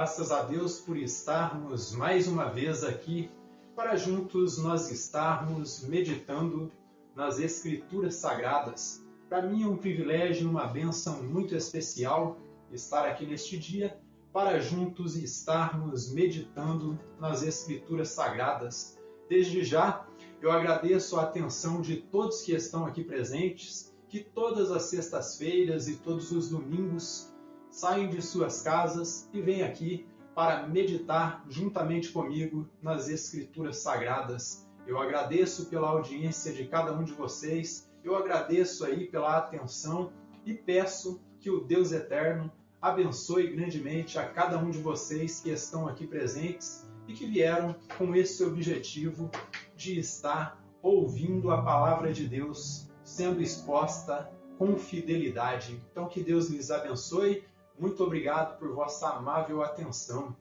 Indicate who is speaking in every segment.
Speaker 1: Graças a Deus por estarmos mais uma vez aqui para juntos nós estarmos meditando nas Escrituras Sagradas. Para mim é um privilégio e uma bênção muito especial estar aqui neste dia para juntos estarmos meditando nas Escrituras Sagradas. Desde já, eu agradeço a atenção de todos que estão aqui presentes, que todas as sextas-feiras e todos os domingos saem de suas casas e vêm aqui para meditar juntamente comigo nas Escrituras Sagradas. Eu agradeço pela audiência de cada um de vocês, eu agradeço aí pela atenção e peço que o Deus Eterno abençoe grandemente a cada um de vocês que estão aqui presentes e que vieram com esse objetivo de estar ouvindo a palavra de Deus sendo exposta com fidelidade. Então que Deus lhes abençoe. Muito obrigado por vossa amável atenção.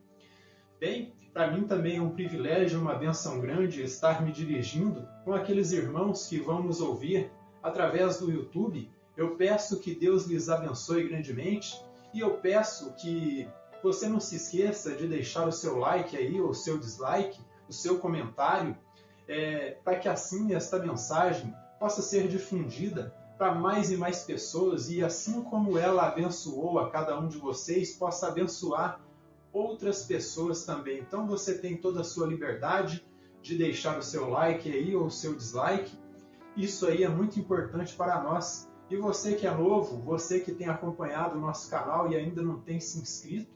Speaker 1: Bem, para mim também é um privilégio, uma bênção grande estar me dirigindo com aqueles irmãos que vão nos ouvir através do YouTube. Eu peço que Deus lhes abençoe grandemente e eu peço que você não se esqueça de deixar o seu like aí, ou o seu dislike, o seu comentário, para que assim esta mensagem possa ser difundida para mais e mais pessoas e assim como ela abençoou a cada um de vocês, possa abençoar outras pessoas também. Então você tem toda a sua liberdade de deixar o seu like aí ou o seu dislike. Isso aí é muito importante para nós. E você que é novo, você que tem acompanhado o nosso canal e ainda não tem se inscrito,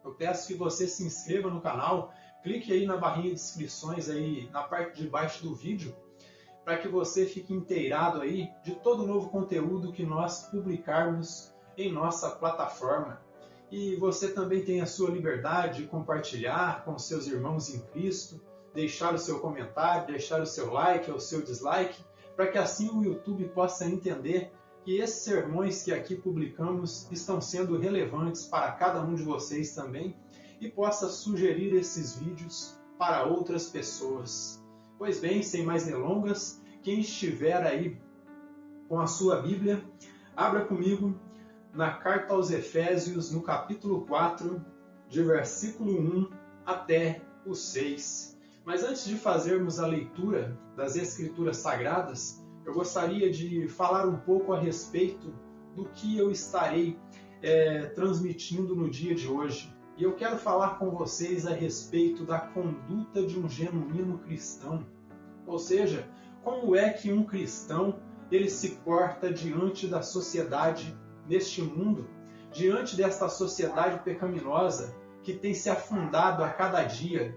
Speaker 1: eu peço que você se inscreva no canal, clique aí na barrinha de inscrições aí na parte de baixo do vídeo, para que você fique inteirado aí de todo o novo conteúdo que nós publicarmos em nossa plataforma. E você também tem a sua liberdade de compartilhar com seus irmãos em Cristo, deixar o seu comentário, deixar o seu like ou o seu dislike, para que assim o YouTube possa entender que esses sermões que aqui publicamos estão sendo relevantes para cada um de vocês também e possa sugerir esses vídeos para outras pessoas. Pois bem, sem mais delongas, quem estiver aí com a sua Bíblia, abra comigo na Carta aos Efésios, no capítulo 4, de versículo 1 até o 6. Mas antes de fazermos a leitura das Escrituras Sagradas, eu gostaria de falar um pouco a respeito do que eu estarei transmitindo no dia de hoje. E eu quero falar com vocês a respeito da conduta de um genuíno cristão. Ou seja, como é que um cristão ele se porta diante da sociedade neste mundo, diante desta sociedade pecaminosa que tem se afundado a cada dia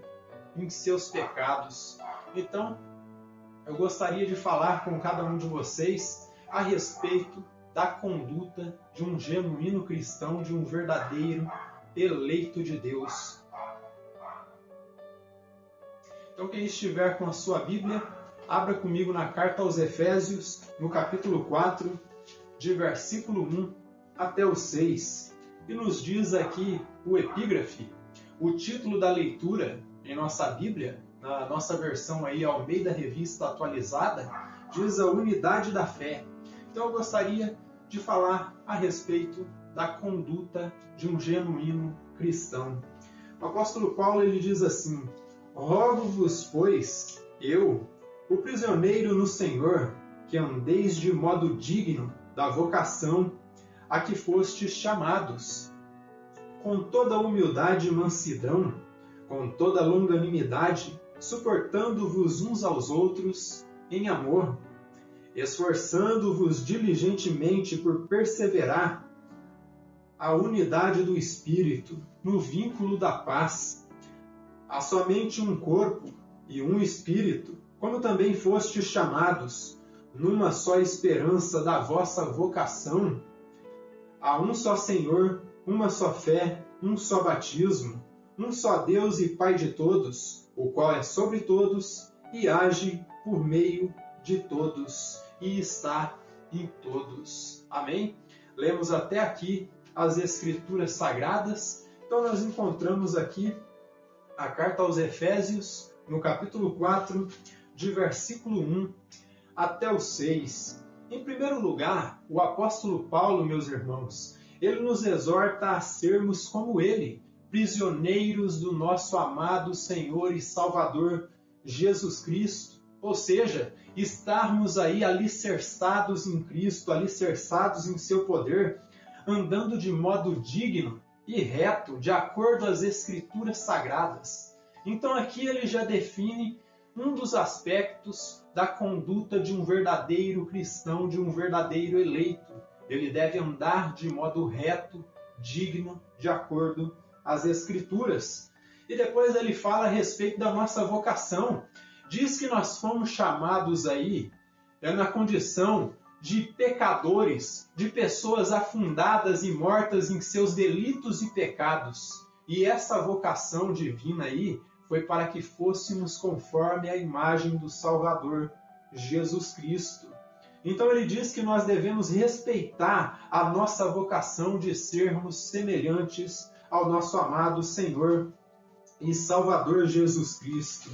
Speaker 1: em seus pecados. Então, eu gostaria de falar com cada um de vocês a respeito da conduta de um genuíno cristão, de um verdadeiro eleito de Deus. Então, quem estiver com a sua Bíblia, abra comigo na Carta aos Efésios, no capítulo 4, de versículo 1 até o 6. E nos diz aqui o epígrafe, o título da leitura em nossa Bíblia, na nossa versão aí Almeida Revista Atualizada, diz a unidade da fé. Então eu gostaria de falar a respeito da conduta de um genuíno cristão. O apóstolo Paulo ele diz assim: rogo-vos, pois, eu, o prisioneiro no Senhor, que andeis de modo digno da vocação a que fostes chamados, com toda humildade e mansidão, com toda longanimidade, suportando-vos uns aos outros em amor, esforçando-vos diligentemente por perseverar a unidade do Espírito no vínculo da paz. Há somente um corpo e um Espírito, como também fostes chamados, numa só esperança da vossa vocação. Há um só Senhor, uma só fé, um só batismo, um só Deus e Pai de todos, o qual é sobre todos e age por meio de todos e está em todos. Amém? Lemos até aqui as Escrituras Sagradas. Então nós encontramos aqui a Carta aos Efésios, no capítulo 4, de versículo 1 até o 6. Em primeiro lugar, o apóstolo Paulo, meus irmãos, ele nos exorta a sermos como ele, prisioneiros do nosso amado Senhor e Salvador Jesus Cristo. Ou seja, estarmos aí alicerçados em Cristo, alicerçados em seu poder, andando de modo digno e reto, de acordo às Escrituras Sagradas. Então aqui ele já define um dos aspectos da conduta de um verdadeiro cristão, de um verdadeiro eleito. Ele deve andar de modo reto, digno, de acordo às Escrituras. E depois ele fala a respeito da nossa vocação. Diz que nós fomos chamados aí na condição de pecadores, de pessoas afundadas e mortas em seus delitos e pecados. E essa vocação divina aí foi para que fôssemos conforme a imagem do Salvador, Jesus Cristo. Então ele diz que nós devemos respeitar a nossa vocação de sermos semelhantes ao nosso amado Senhor e Salvador Jesus Cristo.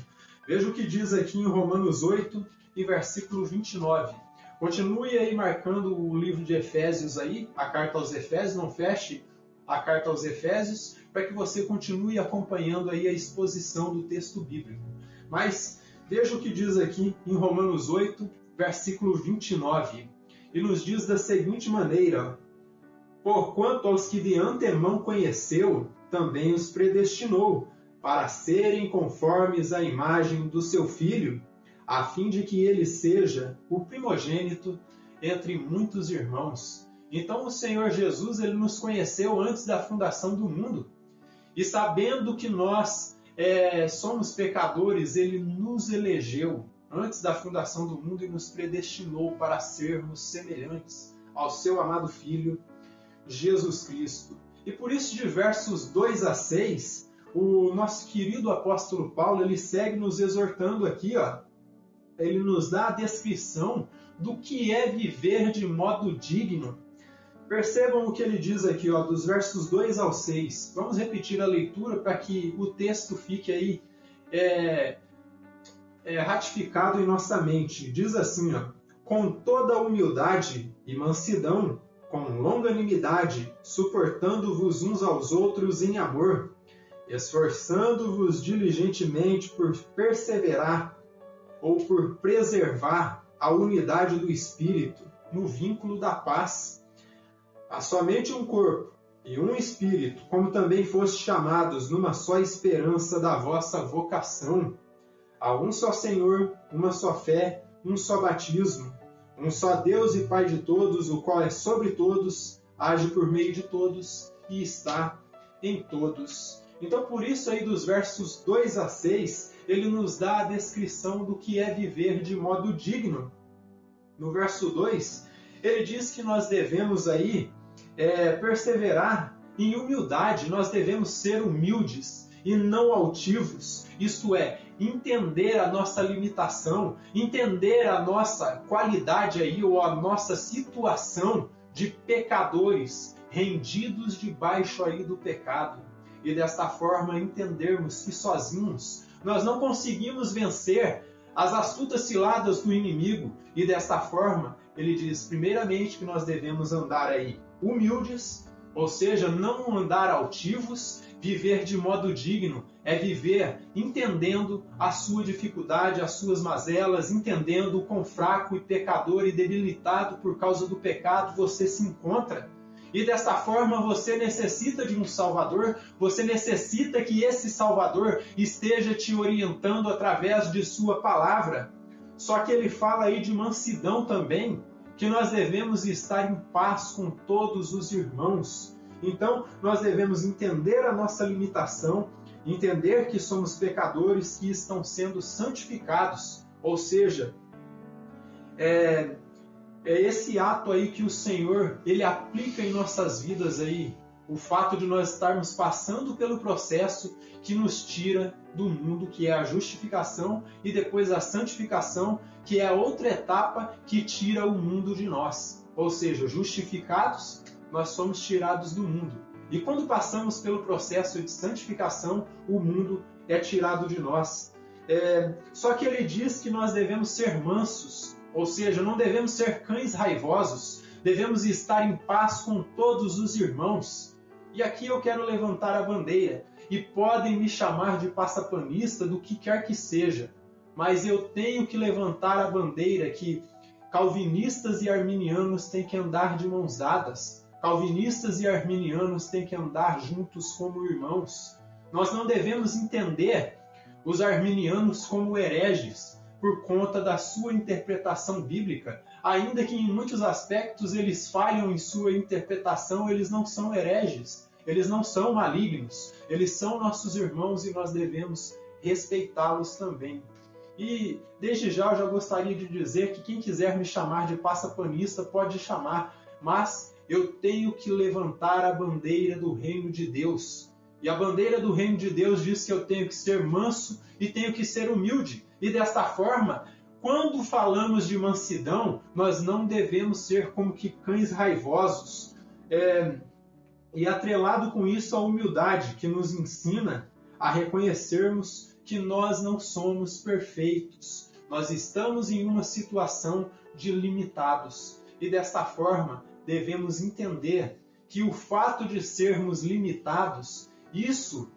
Speaker 1: Veja o que diz aqui em Romanos 8 e versículo 29. Continue aí marcando o livro de Efésios aí, a carta aos Efésios, não feche a carta aos Efésios, para que você continue acompanhando aí a exposição do texto bíblico. Mas veja o que diz aqui em Romanos 8, versículo 29. E nos diz da seguinte maneira: porquanto aos que de antemão conheceu, também os predestinou, para serem conformes à imagem do seu Filho, a fim de que ele seja o primogênito entre muitos irmãos. Então o Senhor Jesus ele nos conheceu antes da fundação do mundo. E sabendo que nós somos pecadores, ele nos elegeu antes da fundação do mundo e nos predestinou para sermos semelhantes ao seu amado Filho, Jesus Cristo. E por isso, de versos 2 a 6, o nosso querido apóstolo Paulo, ele segue nos exortando aqui, ele nos dá a descrição do que é viver de modo digno. Percebam o que ele diz aqui, dos versos 2 ao 6. Vamos repetir a leitura para que o texto fique aí ratificado em nossa mente. Diz assim, com toda humildade e mansidão, com longanimidade, suportando-vos uns aos outros em amor, esforçando-vos diligentemente por perseverar ou por preservar a unidade do Espírito no vínculo da paz. Há somente um corpo e um Espírito, como também fostes chamados numa só esperança da vossa vocação. Há um só Senhor, uma só fé, um só batismo, um só Deus e Pai de todos, o qual é sobre todos, age por meio de todos e está em todos. Então, por isso aí dos versos 2 a 6, ele nos dá a descrição do que é viver de modo digno. No verso 2, ele diz que nós devemos aí perseverar em humildade, nós devemos ser humildes e não altivos, isto é, entender a nossa limitação, entender a nossa qualidade aí, ou a nossa situação de pecadores rendidos debaixo aí do pecado. E desta forma entendermos que sozinhos nós não conseguimos vencer as astutas ciladas do inimigo. E desta forma ele diz primeiramente que nós devemos andar aí humildes, ou seja, não andar altivos. Viver de modo digno é viver entendendo a sua dificuldade, as suas mazelas, entendendo o quão fraco e pecador e debilitado por causa do pecado você se encontra. E desta forma você necessita de um Salvador, você necessita que esse Salvador esteja te orientando através de sua palavra. Só que ele fala aí de mansidão também, que nós devemos estar em paz com todos os irmãos. Então, nós devemos entender a nossa limitação, entender que somos pecadores que estão sendo santificados, ou seja, é esse ato aí que o Senhor ele aplica em nossas vidas aí, o fato de nós estarmos passando pelo processo que nos tira do mundo, que é a justificação, e depois a santificação, que é a outra etapa que tira o mundo de nós. Ou seja, justificados, nós somos tirados do mundo. E quando passamos pelo processo de santificação, o mundo é tirado de nós. Só que ele diz que nós devemos ser mansos, ou seja, não devemos ser cães raivosos, devemos estar em paz com todos os irmãos. E aqui eu quero levantar a bandeira. e podem me chamar de passapanista do que quer que seja, mas eu tenho que levantar a bandeira que calvinistas e arminianos têm que andar de mãos dadas. Calvinistas e arminianos têm que andar juntos como irmãos. Nós não devemos entender os arminianos como hereges por conta da sua interpretação bíblica. Ainda que em muitos aspectos eles falham em sua interpretação, eles não são hereges, eles não são malignos, eles são nossos irmãos e nós devemos respeitá-los também. E desde já eu já gostaria de dizer que quem quiser me chamar de passapanista pode chamar, mas eu tenho que levantar a bandeira do reino de Deus. E a bandeira do reino de Deus diz que eu tenho que ser manso e tenho que ser humilde. E desta forma, quando falamos de mansidão, nós não devemos ser como que cães raivosos. E atrelado com isso a humildade, que nos ensina a reconhecermos que nós não somos perfeitos. Nós estamos em uma situação de limitados. E desta forma, devemos entender que o fato de sermos limitados, isso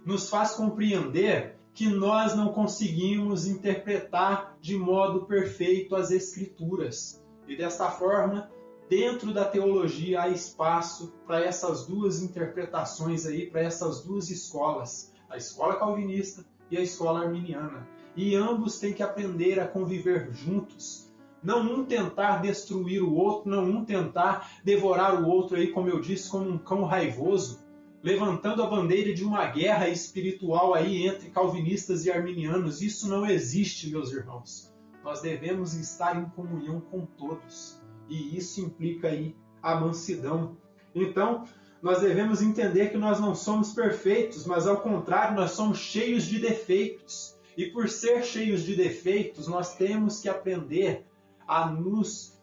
Speaker 1: nos faz compreender que nós não conseguimos interpretar de modo perfeito as Escrituras. E desta forma, dentro da teologia há espaço para essas duas interpretações aí, para essas duas escolas, a escola calvinista e a escola arminiana. E ambos têm que aprender a conviver juntos. Não um tentar destruir o outro, não um tentar devorar o outro aí, como eu disse, como um cão raivoso, levantando a bandeira de uma guerra espiritual aí entre calvinistas e arminianos. Isso não existe, meus irmãos. Nós devemos estar em comunhão com todos. E isso implica aí a mansidão. Então, nós devemos entender que nós não somos perfeitos, mas ao contrário, nós somos cheios de defeitos. E por ser cheios de defeitos, nós temos que aprender a nos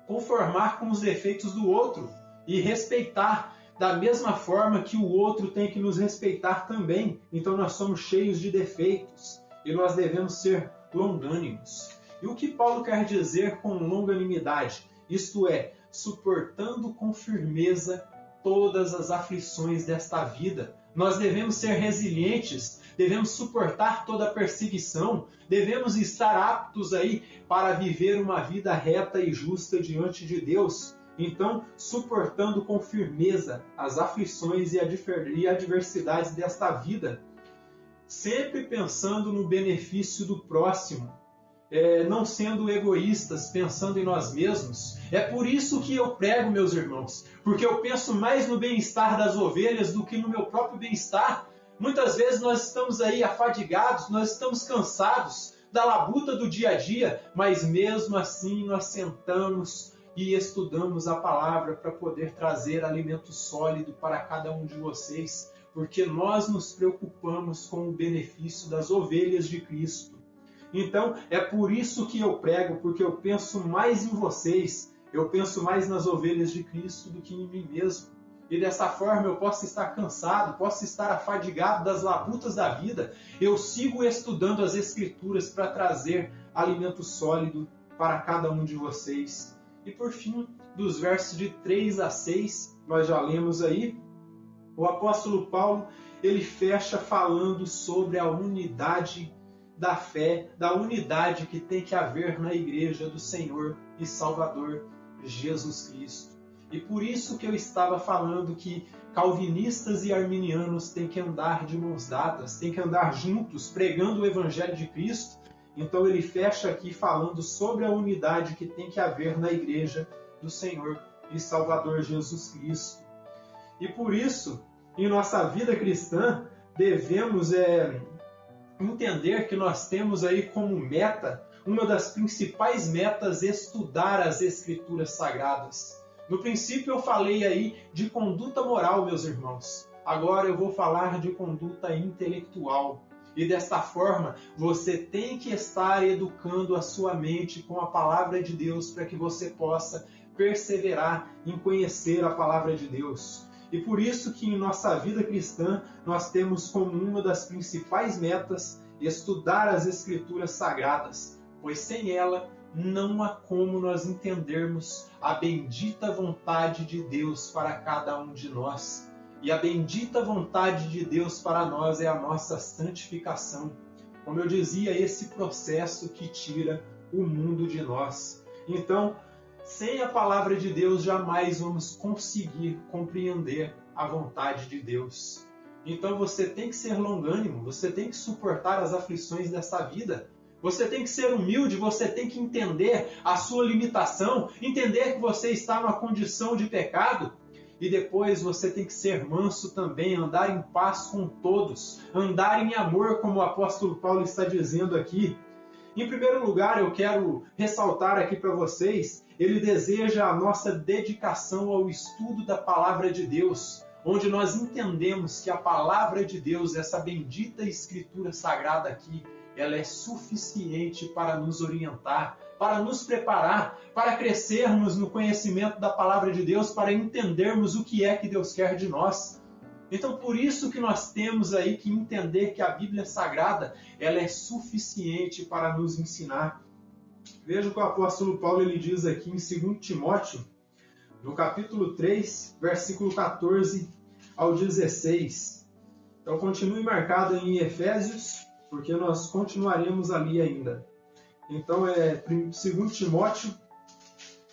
Speaker 1: conformar com os defeitos do outro e respeitar da mesma forma que o outro tem que nos respeitar também. Então nós somos cheios de defeitos e nós devemos ser longânimos. E o que Paulo quer dizer com longanimidade? Isto é, suportando com firmeza todas as aflições desta vida. Nós devemos ser resilientes, devemos suportar toda a perseguição, devemos estar aptos aí para viver uma vida reta e justa diante de Deus. Então, suportando com firmeza as aflições e adversidades desta vida, sempre pensando no benefício do próximo, não sendo egoístas, pensando em nós mesmos. É por isso que eu prego, meus irmãos, porque eu penso mais no bem-estar das ovelhas do que no meu próprio bem-estar. Muitas vezes nós estamos aí afadigados, nós estamos cansados da labuta do dia a dia, mas mesmo assim nós sentamos e estudamos a palavra para poder trazer alimento sólido para cada um de vocês, porque nós nos preocupamos com o benefício das ovelhas de Cristo. Então, é por isso que eu prego, porque eu penso mais em vocês, eu penso mais nas ovelhas de Cristo do que em mim mesmo. E dessa forma eu posso estar cansado, posso estar afadigado das labutas da vida, eu sigo estudando as Escrituras para trazer alimento sólido para cada um de vocês. E por fim, dos versos de 3 a 6, nós já lemos aí, o apóstolo Paulo, ele fecha falando sobre a unidade da fé, da unidade que tem que haver na igreja do Senhor e Salvador Jesus Cristo. E por isso que eu estava falando que calvinistas e arminianos têm que andar de mãos dadas, têm que andar juntos, pregando o Evangelho de Cristo. Então ele fecha aqui falando sobre a unidade que tem que haver na igreja do Senhor e Salvador Jesus Cristo. E por isso, em nossa vida cristã, devemos entender que nós temos aí como meta, uma das principais metas, estudar as Escrituras Sagradas. No princípio eu falei aí de conduta moral, meus irmãos. Agora eu vou falar de conduta intelectual. E desta forma, você tem que estar educando a sua mente com a palavra de Deus para que você possa perseverar em conhecer a palavra de Deus. E por isso que em nossa vida cristã, nós temos como uma das principais metas estudar as Escrituras Sagradas, pois sem ela não há como nós entendermos a bendita vontade de Deus para cada um de nós. E a bendita vontade de Deus para nós é a nossa santificação. Como eu dizia, esse processo que tira o mundo de nós. Então, sem a palavra de Deus, jamais vamos conseguir compreender a vontade de Deus. Então você tem que ser longânimo, você tem que suportar as aflições dessa vida. Você tem que ser humilde, você tem que entender a sua limitação, entender que você está numa condição de pecado. E depois você tem que ser manso também, andar em paz com todos, andar em amor, como o apóstolo Paulo está dizendo aqui. Em primeiro lugar, eu quero ressaltar aqui para vocês, ele deseja a nossa dedicação ao estudo da palavra de Deus, onde nós entendemos que a palavra de Deus, essa bendita escritura sagrada aqui, ela é suficiente para nos orientar, para nos preparar, para crescermos no conhecimento da palavra de Deus, para entendermos o que é que Deus quer de nós. Então, por isso que nós temos aí que entender que a Bíblia Sagrada, ela é suficiente para nos ensinar. Veja o que o apóstolo Paulo ele diz aqui em 2 Timóteo, no capítulo 3, versículo 14 ao 16. Então, continue marcado em Efésios, porque nós continuaremos ali ainda. Então, 2 Timóteo,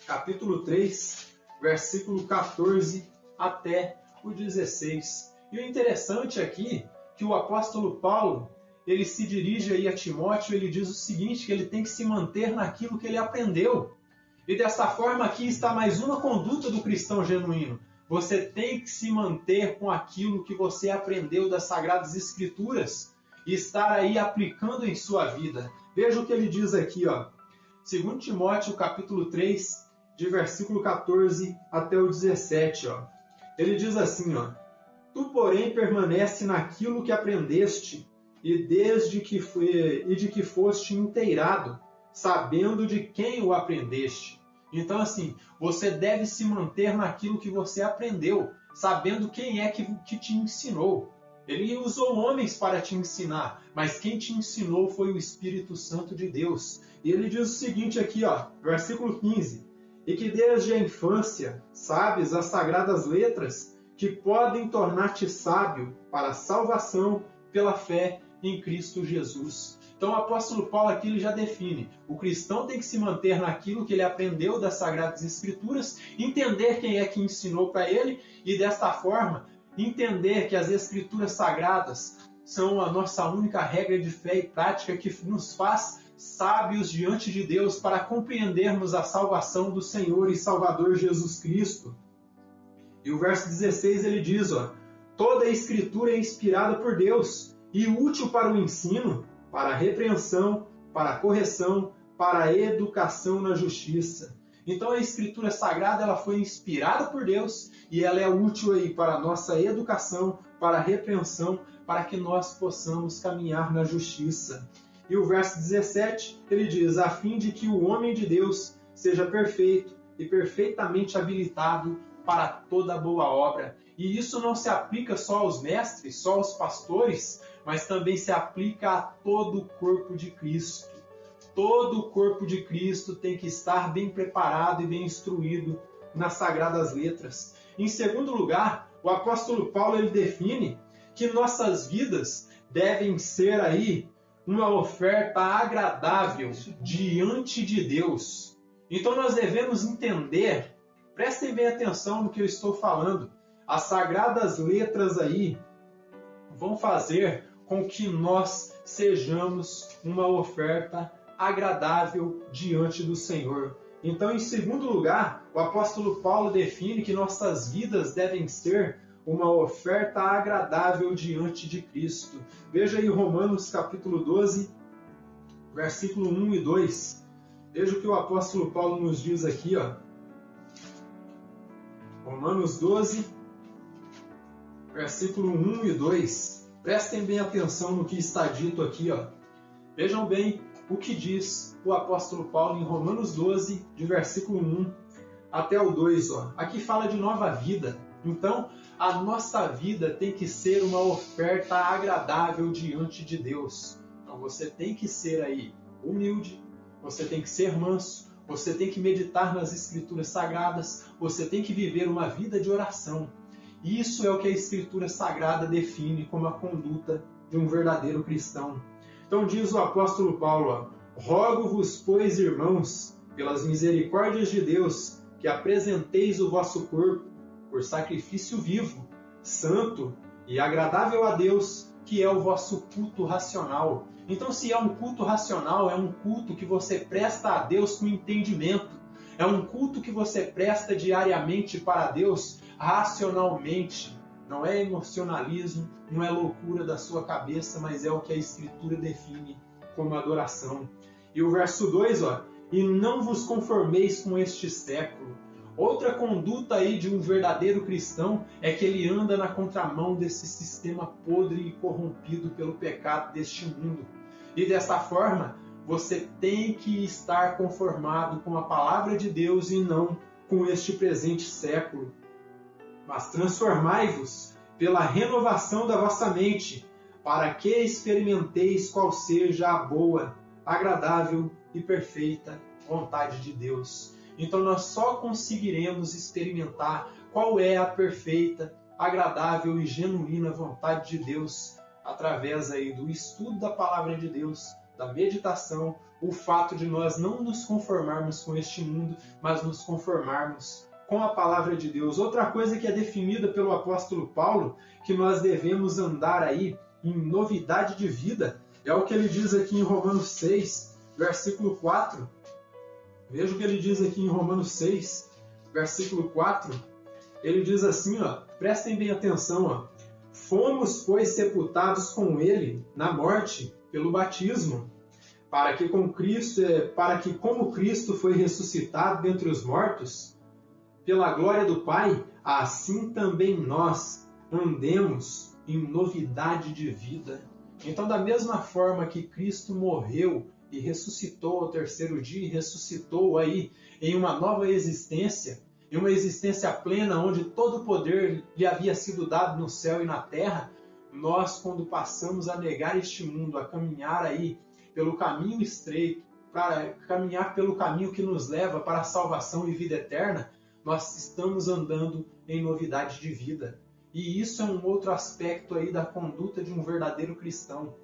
Speaker 1: capítulo 3, versículo 14 até o 16. E o interessante aqui, que o apóstolo Paulo, ele se dirige aí a Timóteo, ele diz o seguinte, que ele tem que se manter naquilo que ele aprendeu. E dessa forma aqui está mais uma conduta do cristão genuíno. Você tem que se manter com aquilo que você aprendeu das Sagradas Escrituras e estar aí aplicando em sua vida. Veja o que ele diz aqui, ó. 2 Timóteo, capítulo 3, de versículo 14 até o 17, ó. Ele diz assim, ó: Tu, porém, permanece naquilo que aprendeste e de que foste inteirado, sabendo de quem o aprendeste. Então, assim, você deve se manter naquilo que você aprendeu, sabendo quem é que te ensinou. Ele usou homens para te ensinar, mas quem te ensinou foi o Espírito Santo de Deus. E ele diz o seguinte aqui, ó, versículo 15: E que desde a infância sabes as sagradas letras que podem tornar-te sábio para a salvação pela fé em Cristo Jesus. Então o apóstolo Paulo aqui ele já define, o cristão tem que se manter naquilo que ele aprendeu das Sagradas Escrituras, entender quem é que ensinou para ele e desta forma entender que as Escrituras Sagradas são a nossa única regra de fé e prática que nos faz sábios diante de Deus para compreendermos a salvação do Senhor e Salvador Jesus Cristo. E o verso 16 ele diz, ó: Toda a Escritura é inspirada por Deus e útil para o ensino, para a repreensão, para a correção, para a educação na justiça. Então a Escritura Sagrada ela foi inspirada por Deus e ela é útil aí para a nossa educação, para a repreensão, para que nós possamos caminhar na justiça. E o verso 17, ele diz, a fim de que o homem de Deus seja perfeito e perfeitamente habilitado para toda boa obra. E isso não se aplica só aos mestres, só aos pastores, mas também se aplica a todo o corpo de Cristo. Todo o corpo de Cristo tem que estar bem preparado e bem instruído nas Sagradas Letras. Em segundo lugar, o apóstolo Paulo ele define que nossas vidas devem ser aí uma oferta agradável diante de Deus. Então nós devemos entender, prestem bem atenção no que eu estou falando, as Sagradas Letras aí vão fazer com que nós sejamos uma oferta agradável diante do Senhor. Então, em segundo lugar, o apóstolo Paulo define que nossas vidas devem ser uma oferta agradável diante de Cristo. Veja aí Romanos capítulo 12, versículo 1 e 2. Veja o que o apóstolo Paulo nos diz aqui, ó. Romanos 12, versículo 1 e 2. Prestem bem atenção no que está dito aqui, ó. Vejam bem o que diz o apóstolo Paulo em Romanos 12, de versículo 1 até o 2. Ó. Aqui fala de nova vida. Então, a nossa vida tem que ser uma oferta agradável diante de Deus. Então, você tem que ser aí humilde, você tem que ser manso, você tem que meditar nas Escrituras Sagradas, você tem que viver uma vida de oração. Isso é o que a Escritura Sagrada define como a conduta de um verdadeiro cristão. Então diz o apóstolo Paulo, rogo-vos, pois, irmãos, pelas misericórdias de Deus, que apresenteis o vosso corpo por sacrifício vivo, santo e agradável a Deus, que é o vosso culto racional. Então, se é um culto racional, é um culto que você presta a Deus com entendimento. É um culto que você presta diariamente para Deus racionalmente. Não é emocionalismo, não é loucura da sua cabeça, mas é o que a Escritura define como adoração. E o verso 2, e não vos conformeis com este século. Outra conduta aí de um verdadeiro cristão é que ele anda na contramão desse sistema podre e corrompido pelo pecado deste mundo. E dessa forma, você tem que estar conformado com a palavra de Deus e não com este presente século. Mas transformai-vos pela renovação da vossa mente, para que experimenteis qual seja a boa, agradável e perfeita vontade de Deus. Então nós só conseguiremos experimentar qual é a perfeita, agradável e genuína vontade de Deus através aí do estudo da palavra de Deus, da meditação, o fato de nós não nos conformarmos com este mundo, mas nos conformarmos com a palavra de Deus. Outra coisa que é definida pelo apóstolo Paulo, que nós devemos andar aí em novidade de vida, é o que ele diz aqui em Romanos 6, versículo 4. Veja o que ele diz aqui em Romanos 6, versículo 4. Ele diz assim, prestem bem atenção, fomos, pois, sepultados com ele na morte pelo batismo, para que como Cristo foi ressuscitado dentre os mortos, pela glória do Pai, assim também nós andemos em novidade de vida. Então, da mesma forma que Cristo morreu e ressuscitou ao terceiro dia, e ressuscitou aí em uma nova existência, em uma existência plena, onde todo o poder lhe havia sido dado no céu e na terra, nós, quando passamos a negar este mundo, a caminhar aí pelo caminho estreito, para caminhar pelo caminho que nos leva para a salvação e vida eterna, nós estamos andando em novidade de vida. E isso é um outro aspecto aí da conduta de um verdadeiro cristão.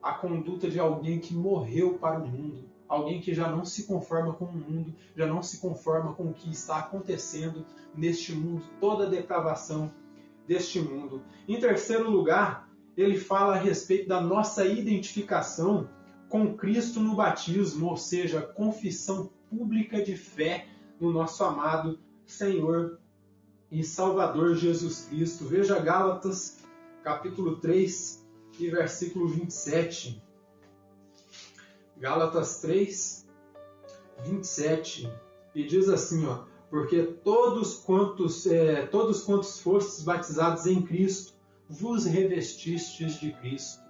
Speaker 1: A conduta de alguém que morreu para o mundo. Alguém que já não se conforma com o mundo, já não se conforma com o que está acontecendo neste mundo, toda a depravação deste mundo. Em terceiro lugar, ele fala a respeito da nossa identificação com Cristo no batismo, ou seja, confissão pública de fé no nosso amado Senhor e Salvador Jesus Cristo. Veja Gálatas, capítulo 3 e versículo 27. Gálatas 3, 27. E diz assim, porque todos quantos fostes batizados em Cristo, vos revestistes de Cristo.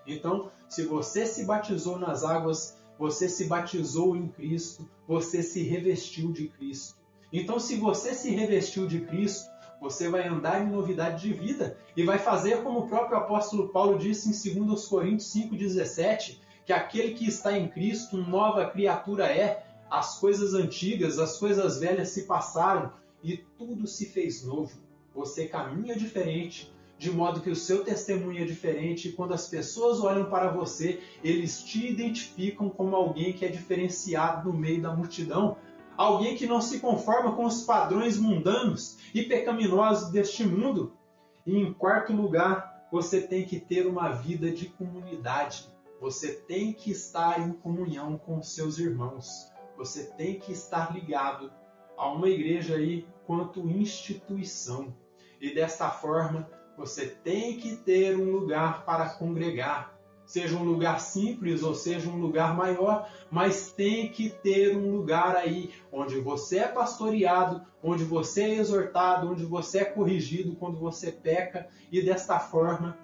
Speaker 1: Então, se você se batizou nas águas, você se batizou em Cristo, você se revestiu de Cristo. Então, se você se revestiu de Cristo, você vai andar em novidade de vida e vai fazer como o próprio apóstolo Paulo disse em 2 Coríntios 5,17, que aquele que está em Cristo, nova criatura é, as coisas antigas, as coisas velhas se passaram e tudo se fez novo. Você caminha diferente, de modo que o seu testemunho é diferente e quando as pessoas olham para você, eles te identificam como alguém que é diferenciado no meio da multidão, alguém que não se conforma com os padrões mundanos e pecaminosos deste mundo. E em quarto lugar, você tem que ter uma vida de comunidade. Você tem que estar em comunhão com os seus irmãos. Você tem que estar ligado a uma igreja aí quanto instituição. E desta forma, você tem que ter um lugar para congregar. Seja um lugar simples ou seja um lugar maior, mas tem que ter um lugar aí onde você é pastoreado, onde você é exortado, onde você é corrigido quando você peca e desta forma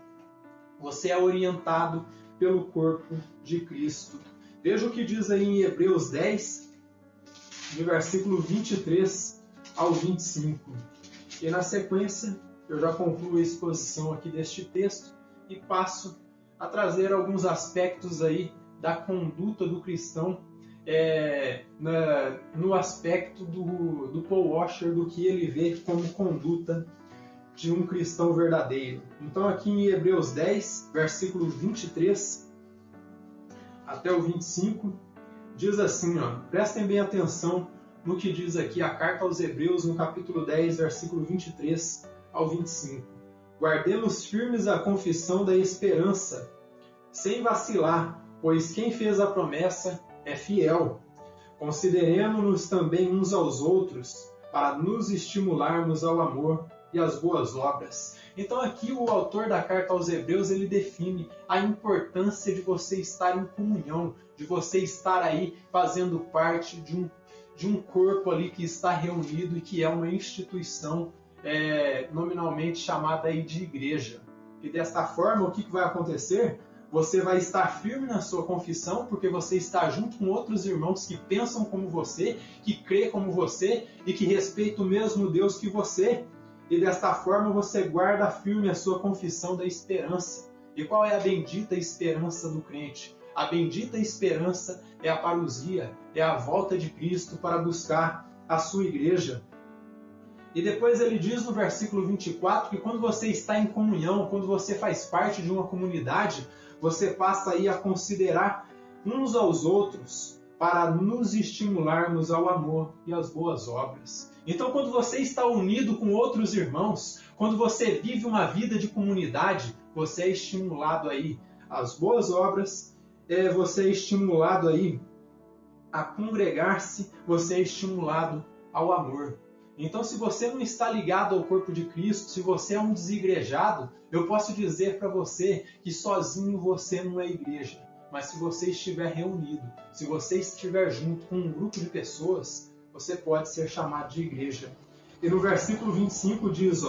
Speaker 1: você é orientado pelo corpo de Cristo. Veja o que diz aí em Hebreus 10, de versículo 23 ao 25. E na sequência eu já concluo a exposição aqui deste texto e passo a trazer alguns aspectos aí da conduta do cristão no aspecto do Paul Washer, do que ele vê como conduta de um cristão verdadeiro. Então aqui em Hebreus 10, versículo 23 até o 25, diz assim, prestem bem atenção no que diz aqui a carta aos Hebreus, no capítulo 10, versículo 23 ao 25. Guardemos firmes a confissão da esperança, sem vacilar, pois quem fez a promessa é fiel. Consideremo-nos também uns aos outros, para nos estimularmos ao amor e às boas obras. Então aqui o autor da carta aos Hebreus, ele define a importância de você estar em comunhão, de você estar aí fazendo parte de um corpo ali que está reunido e que é uma instituição nominalmente chamada aí de igreja. E desta forma, o que vai acontecer? Você vai estar firme na sua confissão, porque você está junto com outros irmãos que pensam como você, que crê como você e que respeitam o mesmo Deus que você. E desta forma você guarda firme a sua confissão da esperança. E qual é a bendita esperança do crente? A bendita esperança é a parousia, é a volta de Cristo para buscar a sua igreja. E depois ele diz no versículo 24 que quando você está em comunhão, quando você faz parte de uma comunidade, você passa aí a considerar uns aos outros para nos estimularmos ao amor e às boas obras. Então, quando você está unido com outros irmãos, quando você vive uma vida de comunidade, você é estimulado aí às boas obras, você é estimulado aí a congregar-se, você é estimulado ao amor. Então, se você não está ligado ao corpo de Cristo, se você é um desigrejado, eu posso dizer para você que sozinho você não é igreja. Mas se você estiver reunido, se você estiver junto com um grupo de pessoas, você pode ser chamado de igreja. E no versículo 25 diz,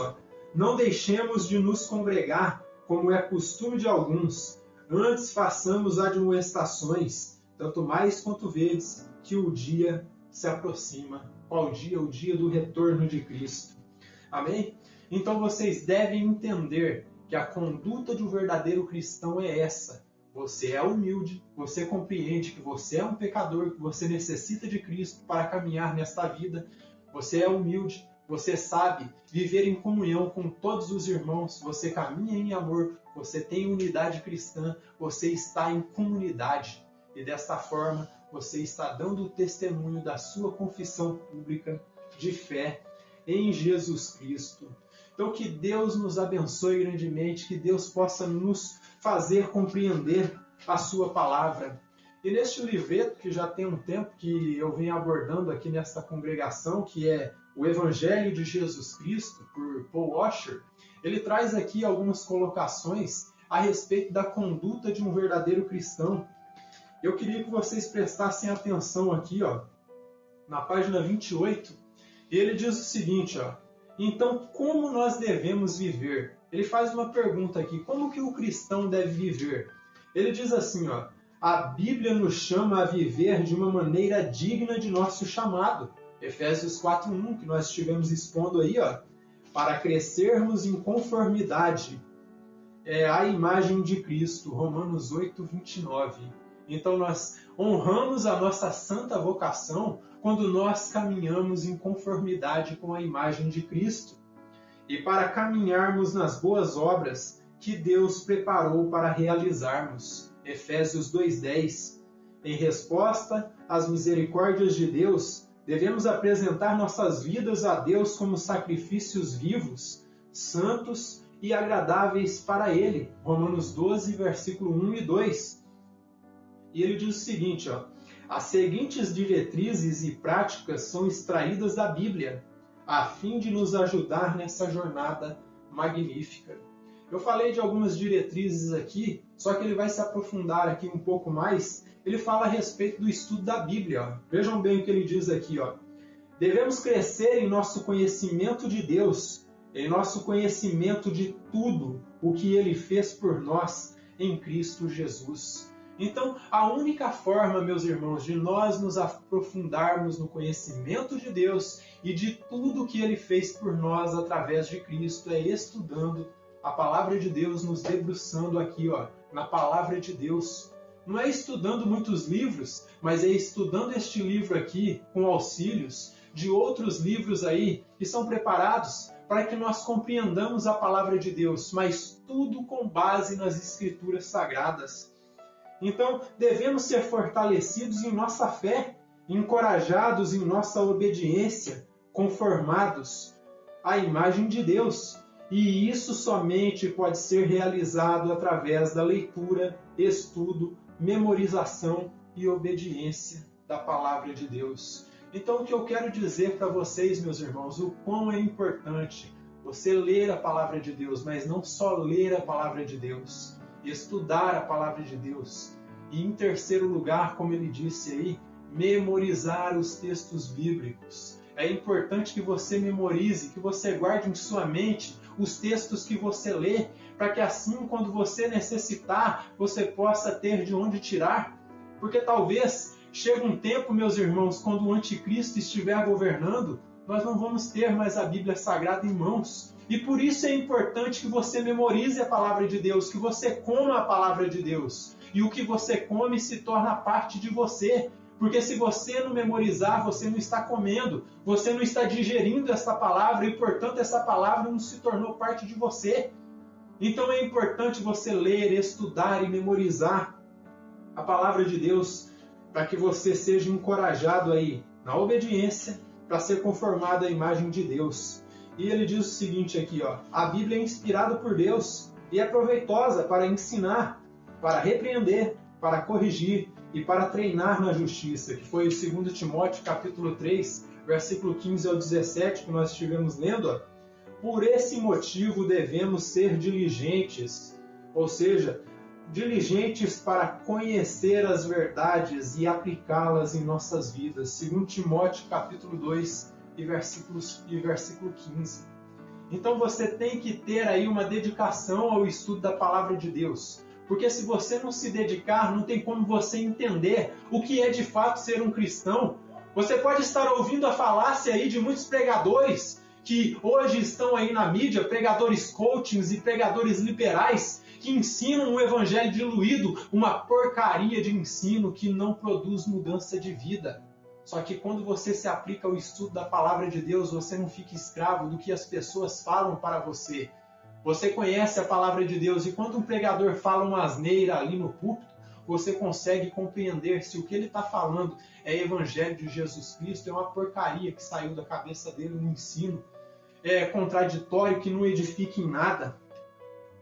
Speaker 1: não deixemos de nos congregar, como é costume de alguns, antes façamos admoestações, tanto mais quanto vedes que o dia se aproxima. Qual dia? O dia do retorno de Cristo. Amém? Então vocês devem entender que a conduta de um verdadeiro cristão é essa. Você é humilde, você compreende que você é um pecador, que você necessita de Cristo para caminhar nesta vida. Você é humilde, você sabe viver em comunhão com todos os irmãos, você caminha em amor, você tem unidade cristã, você está em comunidade. E desta forma, você está dando o testemunho da sua confissão pública de fé em Jesus Cristo. Então, que Deus nos abençoe grandemente, que Deus possa nos fazer compreender a sua palavra. E neste livreto, que já tem um tempo que eu venho abordando aqui nesta congregação, que é o Evangelho de Jesus Cristo, por Paul Washer, ele traz aqui algumas colocações a respeito da conduta de um verdadeiro cristão. Eu queria que vocês prestassem atenção aqui, na página 28, e ele diz o seguinte, então, como nós devemos viver? Ele faz uma pergunta aqui, como que o cristão deve viver? Ele diz assim, a Bíblia nos chama a viver de uma maneira digna de nosso chamado. Efésios 4:1, que nós estivemos expondo aí, para crescermos em conformidade à imagem de Cristo, Romanos 8:29. Então nós honramos a nossa santa vocação quando nós caminhamos em conformidade com a imagem de Cristo. E para caminharmos nas boas obras que Deus preparou para realizarmos. Efésios 2:10. Em resposta às misericórdias de Deus, devemos apresentar nossas vidas a Deus como sacrifícios vivos, santos e agradáveis para Ele. Romanos 12, versículo 1 e 2. E ele diz o seguinte, as seguintes diretrizes e práticas são extraídas da Bíblia, a fim de nos ajudar nessa jornada magnífica. Eu falei de algumas diretrizes aqui, só que ele vai se aprofundar aqui um pouco mais. Ele fala a respeito do estudo da Bíblia. Vejam bem o que ele diz aqui. Devemos crescer em nosso conhecimento de Deus, em nosso conhecimento de tudo o que Ele fez por nós em Cristo Jesus. Então, a única forma, meus irmãos, de nós nos aprofundarmos no conhecimento de Deus e de tudo que Ele fez por nós através de Cristo é estudando a Palavra de Deus, nos debruçando aqui, na Palavra de Deus. Não é estudando muitos livros, mas é estudando este livro aqui com auxílios de outros livros aí que são preparados para que nós compreendamos a palavra de Deus, mas tudo com base nas Escrituras Sagradas. Então, devemos ser fortalecidos em nossa fé, encorajados em nossa obediência, conformados à imagem de Deus. E isso somente pode ser realizado através da leitura, estudo, memorização e obediência da palavra de Deus. Então, o que eu quero dizer para vocês, meus irmãos, o quão é importante você ler a palavra de Deus, mas não só ler a palavra de Deus, estudar a palavra de Deus. E em terceiro lugar, como ele disse aí, memorizar os textos bíblicos. É importante que você memorize, que você guarde em sua mente os textos que você lê, para que assim, quando você necessitar, você possa ter de onde tirar. Porque talvez chegue um tempo, meus irmãos, quando o anticristo estiver governando, nós não vamos ter mais a Bíblia Sagrada em mãos. E por isso é importante que você memorize a palavra de Deus, que você coma a palavra de Deus. E o que você come se torna parte de você. Porque se você não memorizar, você não está comendo, você não está digerindo essa palavra e, portanto, essa palavra não se tornou parte de você. Então é importante você ler, estudar e memorizar a palavra de Deus para que você seja encorajado aí na obediência para ser conformado à imagem de Deus. E ele diz o seguinte aqui, ó, a Bíblia é inspirada por Deus e é proveitosa para ensinar, para repreender, para corrigir e para treinar na justiça, que foi o 2 Timóteo capítulo 3, versículo 15 ao 17, que nós estivemos lendo. Ó. Por esse motivo devemos ser diligentes, ou seja, diligentes para conhecer as verdades e aplicá-las em nossas vidas. 2 Timóteo capítulo 2 e versículo 15. Então você tem que ter aí uma dedicação ao estudo da palavra de Deus. Porque se você não se dedicar, não tem como você entender o que é de fato ser um cristão. Você pode estar ouvindo a falácia aí de muitos pregadores que hoje estão aí na mídia, pregadores coachings e pregadores liberais, que ensinam um evangelho diluído, uma porcaria de ensino que não produz mudança de vida. Só que quando você se aplica ao estudo da palavra de Deus, você não fica escravo do que as pessoas falam para você. Você conhece a palavra de Deus e quando um pregador fala uma asneira ali no púlpito, você consegue compreender se o que ele está falando é evangelho de Jesus Cristo, é uma porcaria que saiu da cabeça dele no ensino, é contraditório, que não edifica em nada.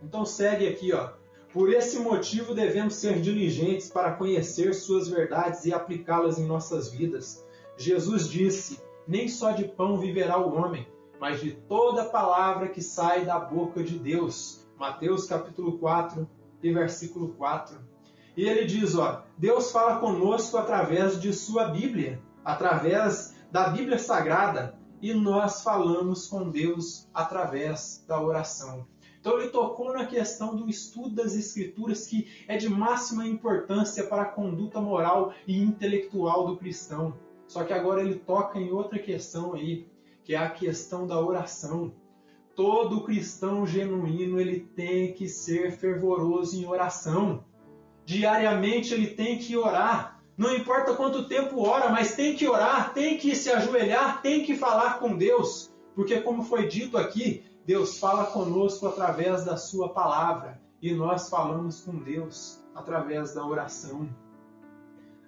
Speaker 1: Então segue aqui, ó. Por esse motivo devemos ser diligentes para conhecer suas verdades e aplicá-las em nossas vidas. Jesus disse, nem só de pão viverá o homem, mas de toda palavra que sai da boca de Deus. Mateus capítulo 4 e versículo 4. E ele diz, ó, Deus fala conosco através de sua Bíblia, através da Bíblia Sagrada, e nós falamos com Deus através da oração. Então ele tocou na questão do estudo das Escrituras, que é de máxima importância para a conduta moral e intelectual do cristão. Só que agora ele toca em outra questão aí, que é a questão da oração. Todo cristão genuíno ele tem que ser fervoroso em oração. Diariamente ele tem que orar. Não importa quanto tempo ora, mas tem que orar, tem que se ajoelhar, tem que falar com Deus. Porque como foi dito aqui, Deus fala conosco através da sua palavra. E nós falamos com Deus através da oração.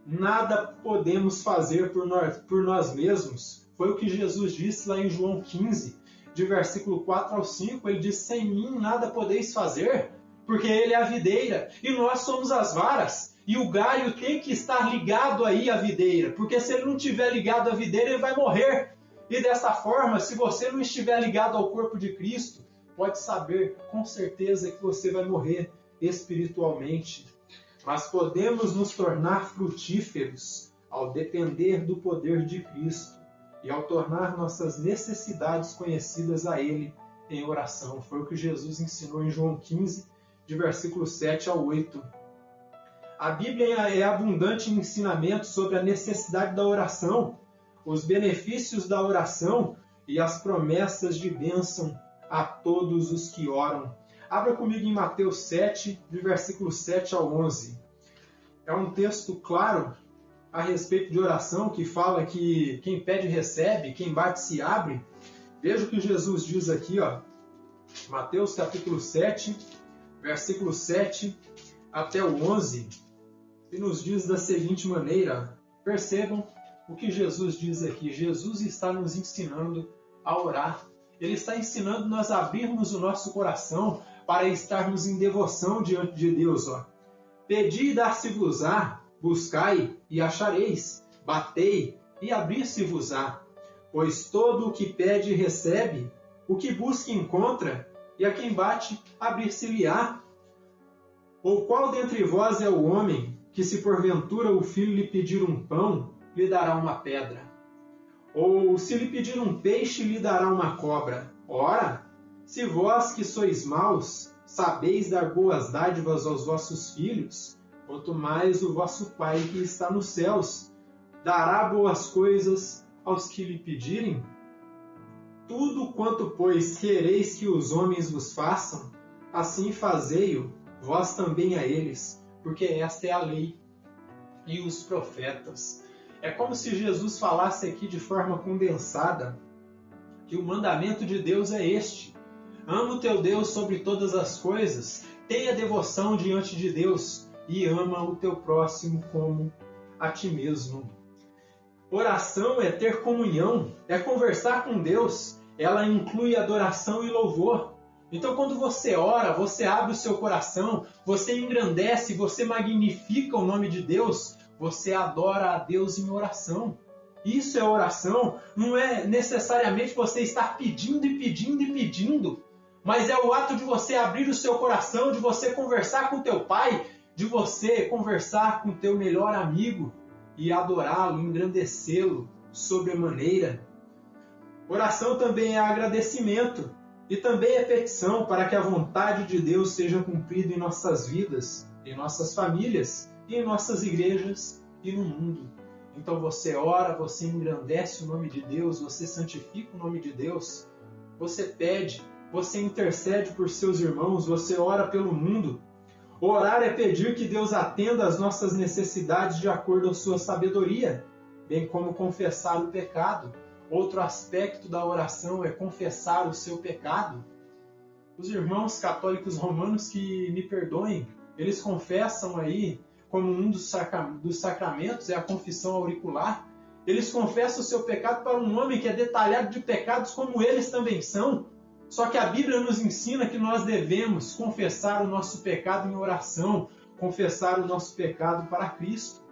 Speaker 1: Nada podemos fazer por nós mesmos. Foi o que Jesus disse lá em João 15, de versículo 4 ao 5. Ele diz, sem mim nada podeis fazer, porque ele é a videira e nós somos as varas. E o galho tem que estar ligado aí à videira, porque se ele não estiver ligado à videira, ele vai morrer. E dessa forma, se você não estiver ligado ao corpo de Cristo, pode saber com certeza que você vai morrer espiritualmente. Mas podemos nos tornar frutíferos ao depender do poder de Cristo e ao tornar nossas necessidades conhecidas a Ele em oração. Foi o que Jesus ensinou em João 15, de versículo 7 ao 8. A Bíblia é abundante em ensinamentos sobre a necessidade da oração, os benefícios da oração e as promessas de bênção a todos os que oram. Abra comigo em Mateus 7, de versículo 7 ao 11. É um texto claro a respeito de oração, que fala que quem pede recebe, quem bate se abre. Veja o que Jesus diz aqui, ó, Mateus capítulo 7, versículo 7 até o 11, e nos diz da seguinte maneira. Percebam o que Jesus diz aqui. Jesus está nos ensinando a orar. Ele está ensinando nós a abrirmos o nosso coração para estarmos em devoção diante de Deus. Ó. Pedi e dar-se-vos-á, buscai e achareis, batei e abrir-se-vos-á. Pois todo o que pede recebe, o que busca encontra, e a quem bate abrir-se-lhe-á. Ou qual dentre vós é o homem que, se porventura o filho lhe pedir um pão, lhe dará uma pedra? Ou se lhe pedir um peixe, lhe dará uma cobra? Ora, se vós que sois maus, sabeis dar boas dádivas aos vossos filhos, quanto mais o vosso Pai que está nos céus dará boas coisas aos que lhe pedirem? Tudo quanto, pois, quereis que os homens vos façam, assim fazei-o vós também a eles, porque esta é a lei e os profetas. É como se Jesus falasse aqui de forma condensada que o mandamento de Deus é este: ama o teu Deus sobre todas as coisas, tenha devoção diante de Deus e ama o teu próximo como a ti mesmo. Oração é ter comunhão, é conversar com Deus, ela inclui adoração e louvor. Então, quando você ora, você abre o seu coração, você engrandece, você magnifica o nome de Deus, você adora a Deus em oração. Isso é oração, não é necessariamente você estar pedindo e pedindo e pedindo, mas é o ato de você abrir o seu coração, de você conversar com o teu pai, de você conversar com o teu melhor amigo e adorá-lo, engrandecê-lo sobremaneira. Oração também é agradecimento e também é petição para que a vontade de Deus seja cumprida em nossas vidas, em nossas famílias, e em nossas igrejas e no mundo. Então você ora, você engrandece o nome de Deus, você santifica o nome de Deus, você pede, você intercede por seus irmãos, você ora pelo mundo. Orar é pedir que Deus atenda às nossas necessidades de acordo à sua sabedoria, bem como confessar o pecado. Outro aspecto da oração é confessar o seu pecado. Os irmãos católicos romanos que me perdoem, eles confessam aí, como um dos sacramentos, é a confissão auricular, eles confessam o seu pecado para um homem que é detalhado de pecados como eles também são. Só que a Bíblia nos ensina que nós devemos confessar o nosso pecado em oração, confessar o nosso pecado para Cristo.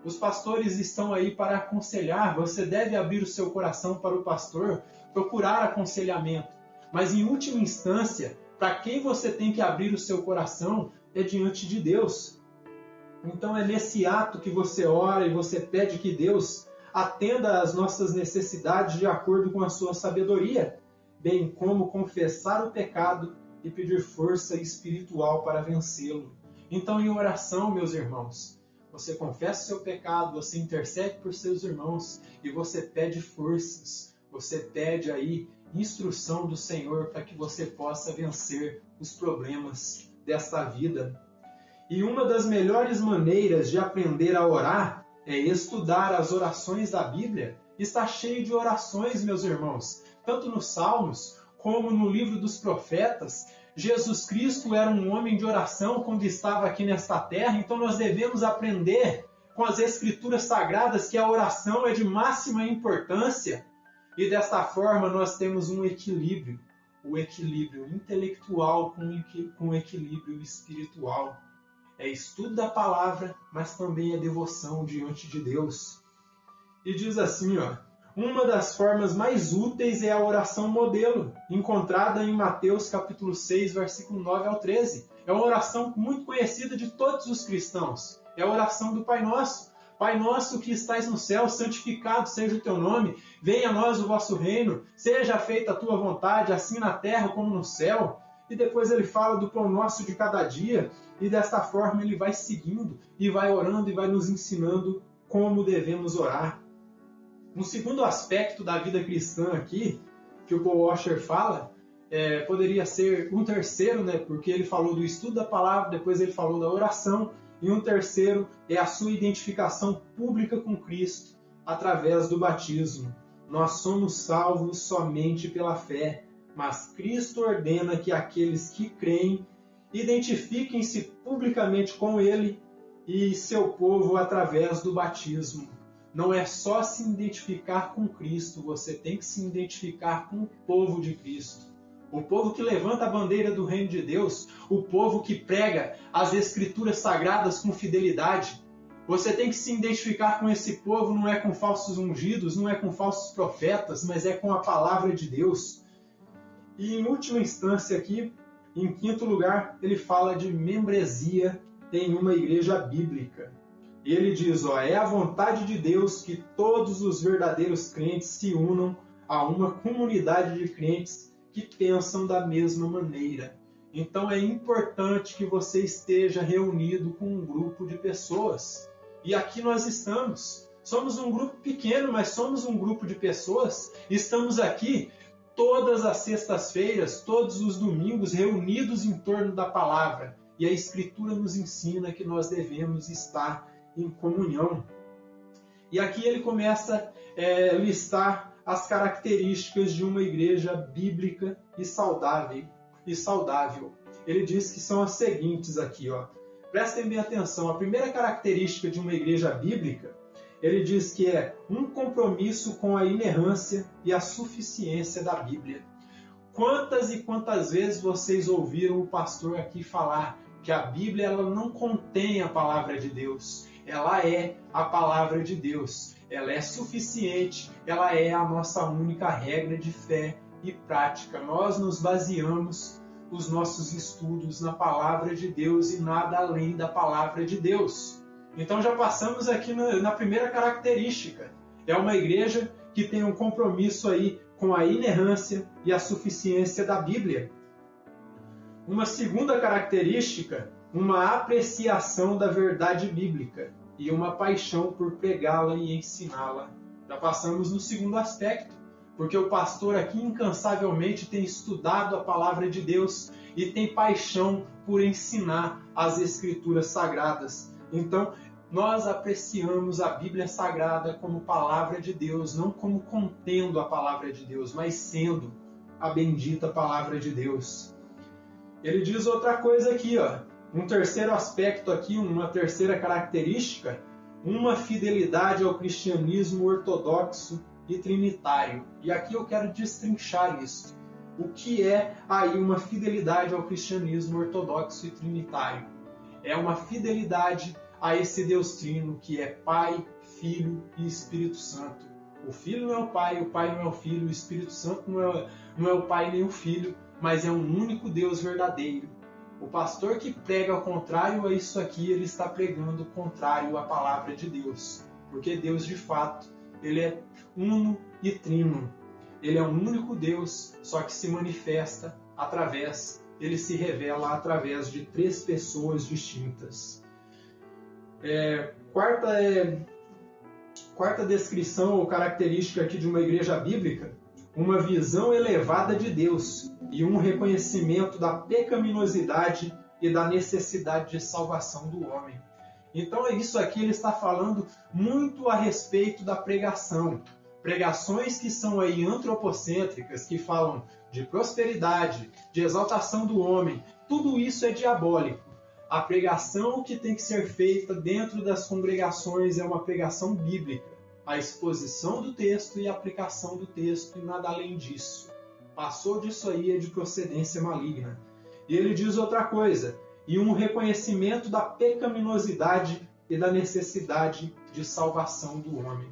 Speaker 1: Os pastores estão aí para aconselhar, você deve abrir o seu coração para o pastor, procurar aconselhamento. Mas em última instância, para quem você tem que abrir o seu coração é diante de Deus. Então é nesse ato que você ora e você pede que Deus atenda às nossas necessidades de acordo com a sua sabedoria, bem como confessar o pecado e pedir força espiritual para vencê-lo. Então, em oração, meus irmãos, você confessa o seu pecado, você intercede por seus irmãos e você pede forças, você pede aí instrução do Senhor para que você possa vencer os problemas desta vida. E uma das melhores maneiras de aprender a orar é estudar as orações da Bíblia. Está cheio de orações, meus irmãos, tanto nos Salmos como no livro dos profetas. Jesus Cristo era um homem de oração quando estava aqui nesta terra, então nós devemos aprender com as Escrituras Sagradas que a oração é de máxima importância e desta forma nós temos um equilíbrio, o equilíbrio intelectual com o equilíbrio espiritual. É estudo da palavra, mas também é devoção diante de Deus. E diz assim, ó, uma das formas mais úteis é a oração modelo, encontrada em Mateus capítulo 6, versículo 9 ao 13. É uma oração muito conhecida de todos os cristãos. É a oração do Pai Nosso. Pai nosso que estais no céu, santificado seja o teu nome. Venha a nós o vosso reino. Seja feita a tua vontade, assim na terra como no céu. E depois ele fala do pão nosso de cada dia. E desta forma ele vai seguindo e vai orando e vai nos ensinando como devemos orar. Um segundo aspecto da vida cristã aqui, que o Paul Washer fala, poderia ser um terceiro, né? Porque ele falou do estudo da palavra, depois ele falou da oração, e um terceiro é a sua identificação pública com Cristo através do batismo. nós somos salvos somente pela fé, mas Cristo ordena que aqueles que creem identifiquem-se publicamente com Ele e seu povo através do batismo. Não é só se identificar com Cristo, você tem que se identificar com o povo de Cristo. O povo que levanta a bandeira do reino de Deus, o povo que prega as escrituras sagradas com fidelidade. Você tem que se identificar com esse povo, não é com falsos ungidos, não é com falsos profetas, mas é com a palavra de Deus. E em última instância aqui, em quinto lugar, ele fala de membresia em uma igreja bíblica. E ele diz, é a vontade de Deus que todos os verdadeiros crentes se unam a uma comunidade de crentes que pensam da mesma maneira. Então é importante que você esteja reunido com um grupo de pessoas. E aqui nós estamos. Somos um grupo pequeno, mas somos um grupo de pessoas. Estamos aqui todas as sextas-feiras, todos os domingos, reunidos em torno da palavra. E a Escritura nos ensina que nós devemos estar em comunhão. E aqui ele começa a listar as características de uma igreja bíblica e saudável. Ele diz que são as seguintes aqui, Prestem bem atenção. A primeira característica de uma igreja bíblica, ele diz que é um compromisso com a inerrância e a suficiência da Bíblia. Quantas e quantas vezes vocês ouviram o pastor aqui falar que a Bíblia ela não contém a palavra de Deus? Ela é a palavra de Deus. Ela é suficiente, ela é a nossa única regra de fé e prática. Nós nos baseamos os nossos estudos na palavra de Deus e nada além da palavra de Deus. Então já passamos aqui na primeira característica. É uma igreja que tem um compromisso aí com a inerrância e a suficiência da Bíblia. Uma segunda característica, uma apreciação da verdade bíblica e uma paixão por pregá-la e ensiná-la. Já passamos no segundo aspecto, porque o pastor aqui incansavelmente tem estudado a palavra de Deus e tem paixão por ensinar as Escrituras Sagradas. Então, nós apreciamos a Bíblia Sagrada como palavra de Deus, não como contendo a palavra de Deus, mas sendo a bendita palavra de Deus. Ele diz outra coisa aqui, um terceiro aspecto aqui, uma terceira característica, uma fidelidade ao cristianismo ortodoxo e trinitário. E aqui eu quero destrinchar isso. O que é aí uma fidelidade ao cristianismo ortodoxo e trinitário? É uma fidelidade a esse Deus trino que é Pai, Filho e Espírito Santo. O Filho não é o Pai não é o Filho, o Espírito Santo não é o Pai nem o Filho, mas é um único Deus verdadeiro. O pastor que prega ao contrário a isso aqui, ele está pregando o contrário à palavra de Deus. Porque Deus, de fato, ele é uno e trino. Ele é um único Deus, só que se manifesta ele se revela através de três pessoas distintas. Quarta descrição ou característica aqui de uma igreja bíblica, uma visão elevada de Deus e um reconhecimento da pecaminosidade e da necessidade de salvação do homem. Então, isso aqui ele está falando muito a respeito da pregação. Pregações que são aí antropocêntricas, que falam de prosperidade, de exaltação do homem, tudo isso é diabólico. A pregação que tem que ser feita dentro das congregações é uma pregação bíblica. A exposição do texto e a aplicação do texto e nada além disso. Passou disso aí é de procedência maligna. E ele diz outra coisa, e um reconhecimento da pecaminosidade e da necessidade de salvação do homem.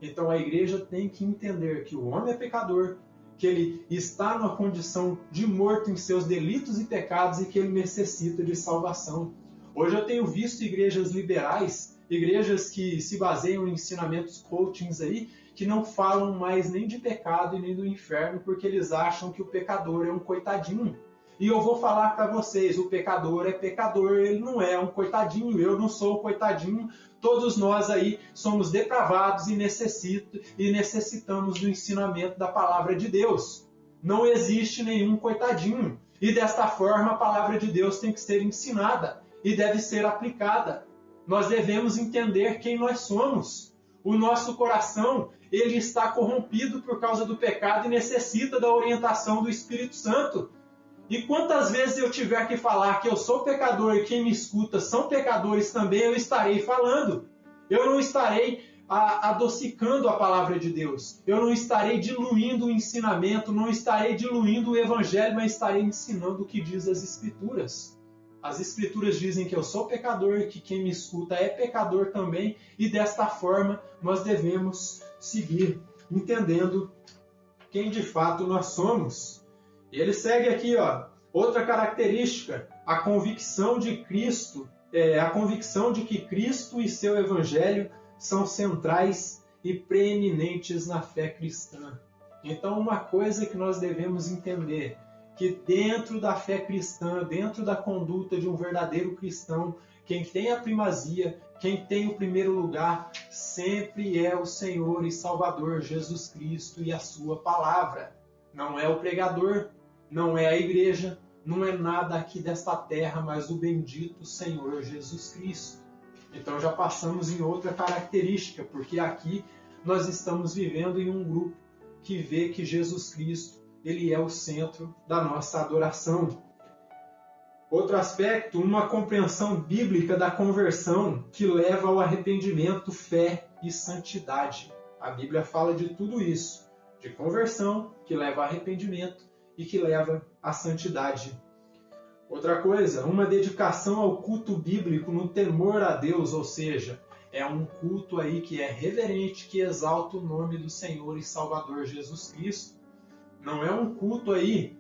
Speaker 1: Então a igreja tem que entender que o homem é pecador, que ele está numa condição de morto em seus delitos e pecados e que ele necessita de salvação. Hoje eu tenho visto igrejas liberais, igrejas que se baseiam em ensinamentos coachings aí, que não falam mais nem de pecado e nem do inferno, porque eles acham que o pecador é um coitadinho. E eu vou falar para vocês, o pecador é pecador, ele não é um coitadinho, eu não sou um coitadinho, todos nós aí somos depravados e necessitamos do ensinamento da palavra de Deus. Não existe nenhum coitadinho. E desta forma a palavra de Deus tem que ser ensinada e deve ser aplicada. Nós devemos entender quem nós somos. O nosso coração, ele está corrompido por causa do pecado e necessita da orientação do Espírito Santo. E quantas vezes eu tiver que falar que eu sou pecador e quem me escuta são pecadores também, eu estarei falando. Eu não estarei adocicando a palavra de Deus. Eu não estarei diluindo o ensinamento, não estarei diluindo o evangelho, mas estarei ensinando o que diz as Escrituras. As Escrituras dizem que eu sou pecador e que quem me escuta é pecador também, e desta forma nós devemos seguir, entendendo quem de fato nós somos. E ele segue aqui, outra característica, a convicção de Cristo, a convicção de que Cristo e seu evangelho são centrais e preeminentes na fé cristã. Então, uma coisa que nós devemos entender, que dentro da fé cristã, dentro da conduta de um verdadeiro cristão, quem tem a primazia, quem tem o primeiro lugar, sempre é o Senhor e Salvador Jesus Cristo e a sua palavra. Não é o pregador, não é a igreja, não é nada aqui desta terra, mas o bendito Senhor Jesus Cristo. Então já passamos em outra característica, porque aqui nós estamos vivendo em um grupo que vê que Jesus Cristo, ele é o centro da nossa adoração. Outro aspecto, uma compreensão bíblica da conversão que leva ao arrependimento, fé e santidade. A Bíblia fala de tudo isso, de conversão que leva ao arrependimento e que leva à santidade. Outra coisa, uma dedicação ao culto bíblico no temor a Deus, ou seja, é um culto aí que é reverente, que exalta o nome do Senhor e Salvador Jesus Cristo. Não é um culto aí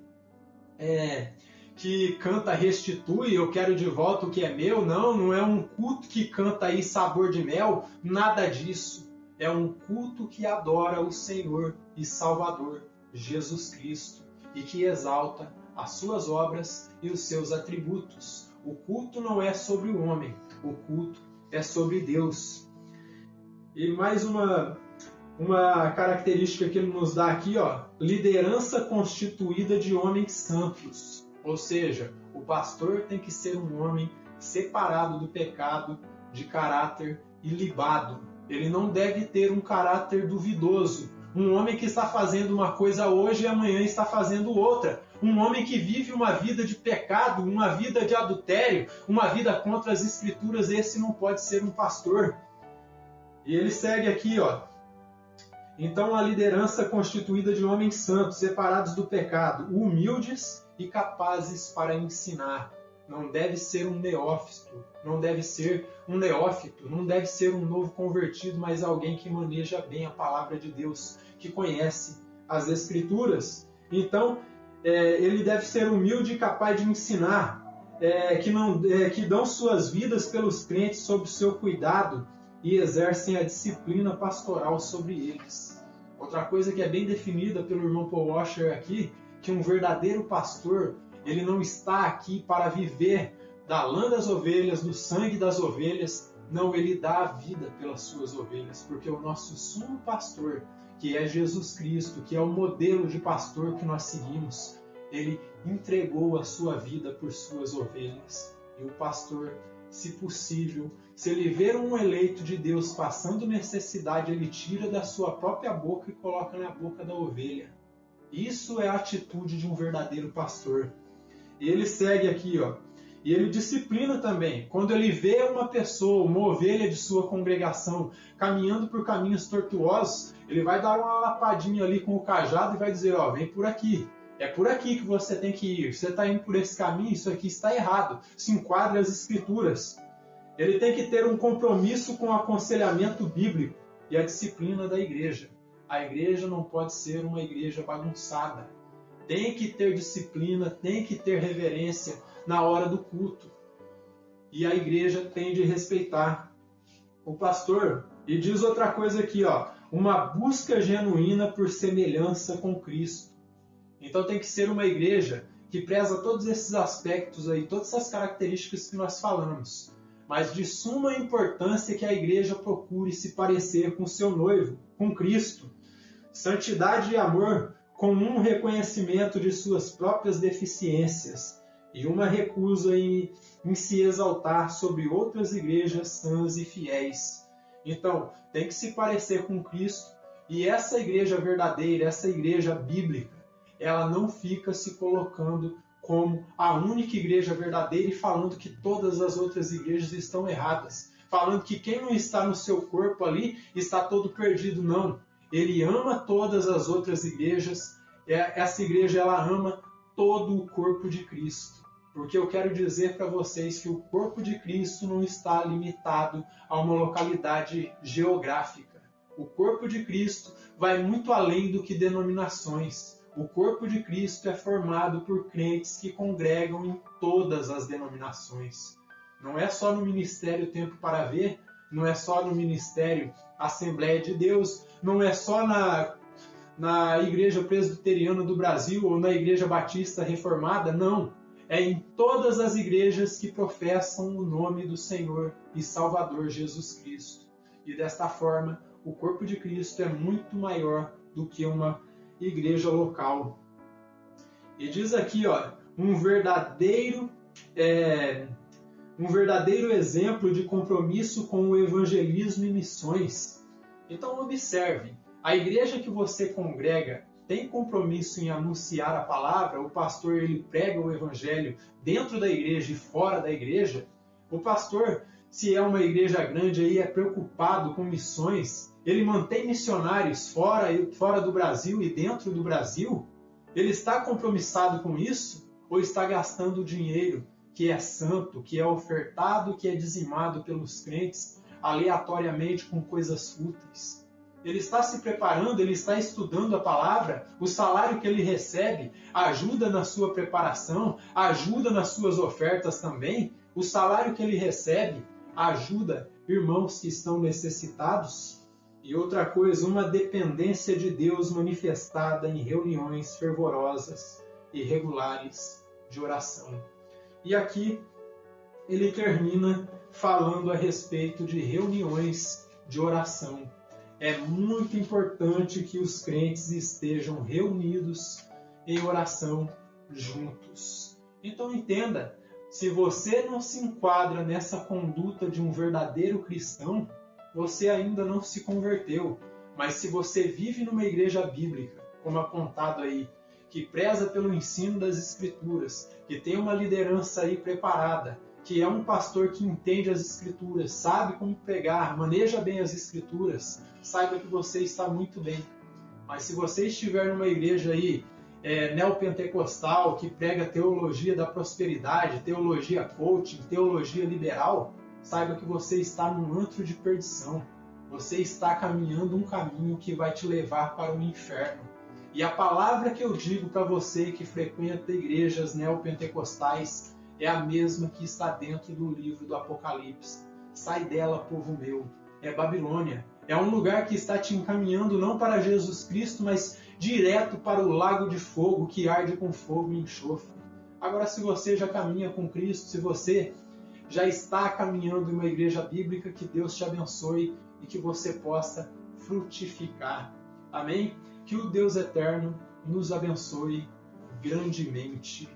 Speaker 1: que canta restitui, eu quero de volta o que é meu. Não é um culto que canta aí sabor de mel, nada disso. É um culto que adora o Senhor e Salvador Jesus Cristo e que exalta as suas obras e os seus atributos. O culto não é sobre o homem, o culto é sobre Deus. E mais uma característica que ele nos dá aqui, liderança constituída de homens santos. Ou seja, o pastor tem que ser um homem separado do pecado, de caráter ilibado. Ele não deve ter um caráter duvidoso. Um homem que está fazendo uma coisa hoje e amanhã está fazendo outra. Um homem que vive uma vida de pecado, uma vida de adultério, uma vida contra as Escrituras, esse não pode ser um pastor. E ele segue aqui, Então a liderança constituída de homens santos, separados do pecado, humildes e capazes para ensinar. Não deve ser um neófito, não deve ser um neófito, não deve ser um novo convertido, mas alguém que maneja bem a palavra de Deus, que conhece as Escrituras. Então, ele deve ser humilde e capaz de ensinar, que dão suas vidas pelos crentes sob seu cuidado e exercem a disciplina pastoral sobre eles. Outra coisa que é bem definida pelo irmão Paul Washer aqui, que um verdadeiro pastor, ele não está aqui para viver da lã das ovelhas, do sangue das ovelhas. Não, ele dá a vida pelas suas ovelhas, porque o nosso sumo pastor, que é Jesus Cristo, que é o modelo de pastor que nós seguimos, ele entregou a sua vida por suas ovelhas. E o pastor, se possível, se ele ver um eleito de Deus passando necessidade, ele tira da sua própria boca e coloca na boca da ovelha. Isso é a atitude de um verdadeiro pastor. E ele segue aqui, e ele disciplina também. Quando ele vê uma pessoa, uma ovelha de sua congregação, caminhando por caminhos tortuosos, ele vai dar uma lapadinha ali com o cajado e vai dizer, vem por aqui. É por aqui que você tem que ir. Você está indo por esse caminho, isso aqui está errado. Se enquadre as Escrituras. Ele tem que ter um compromisso com o aconselhamento bíblico e a disciplina da igreja. A igreja não pode ser uma igreja bagunçada. Tem que ter disciplina, tem que ter reverência na hora do culto. E a igreja tem de respeitar o pastor. E diz outra coisa aqui, uma busca genuína por semelhança com Cristo. Então tem que ser uma igreja que preza todos esses aspectos aí, todas essas características que nós falamos. Mas de suma importância que a igreja procure se parecer com seu noivo, com Cristo. Santidade e amor, com um reconhecimento de suas próprias deficiências e uma recusa em se exaltar sobre outras igrejas sãs e fiéis. Então, tem que se parecer com Cristo. E essa igreja verdadeira, essa igreja bíblica, ela não fica se colocando como a única igreja verdadeira e falando que todas as outras igrejas estão erradas. Falando que quem não está no seu corpo ali está todo perdido. Não. Ele ama todas as outras igrejas. Essa igreja, ela ama todo o corpo de Cristo. Porque eu quero dizer para vocês que o corpo de Cristo não está limitado a uma localidade geográfica. O corpo de Cristo vai muito além do que denominações. O corpo de Cristo é formado por crentes que congregam em todas as denominações. Não é só no Ministério Tempo para Ver, não é só no Ministério Assembleia de Deus, não é só na Igreja Presbiteriana do Brasil ou na Igreja Batista Reformada, não. É em todas as igrejas que professam o nome do Senhor e Salvador Jesus Cristo. E desta forma, o corpo de Cristo é muito maior do que uma igreja local. E diz aqui, um verdadeiro exemplo de compromisso com o evangelismo e missões. Então observe, a igreja que você congrega tem compromisso em anunciar a palavra? O pastor ele prega o evangelho dentro da igreja e fora da igreja? O pastor, se é uma igreja grande, aí é preocupado com missões? Ele mantém missionários fora do Brasil e dentro do Brasil? Ele está compromissado com isso? Ou está gastando dinheiro que é santo, que é ofertado, que é dizimado pelos crentes aleatoriamente com coisas fúteis? Ele está se preparando, ele está estudando a palavra, o salário que ele recebe ajuda na sua preparação, ajuda nas suas ofertas também. O salário que ele recebe ajuda irmãos que estão necessitados. E outra coisa, uma dependência de Deus manifestada em reuniões fervorosas e regulares de oração. E aqui ele termina falando a respeito de reuniões de oração. É muito importante que os crentes estejam reunidos em oração juntos. Então entenda, se você não se enquadra nessa conduta de um verdadeiro cristão, você ainda não se converteu. Mas se você vive numa igreja bíblica, como apontado aí, que preza pelo ensino das Escrituras, que tem uma liderança aí preparada, que é um pastor que entende as Escrituras, sabe como pregar, maneja bem as Escrituras, saiba que você está muito bem. Mas se você estiver numa igreja aí neopentecostal, que prega teologia da prosperidade, teologia coaching, teologia liberal, saiba que você está num antro de perdição. Você está caminhando um caminho que vai te levar para o inferno. E a palavra que eu digo para você que frequenta igrejas neopentecostais é a mesma que está dentro do livro do Apocalipse. Sai dela, povo meu. É Babilônia. É um lugar que está te encaminhando não para Jesus Cristo, mas direto para o lago de fogo que arde com fogo e enxofre. Agora, se você já caminha com Cristo, se você já está caminhando em uma igreja bíblica, que Deus te abençoe e que você possa frutificar. Amém? Que o Deus eterno nos abençoe grandemente.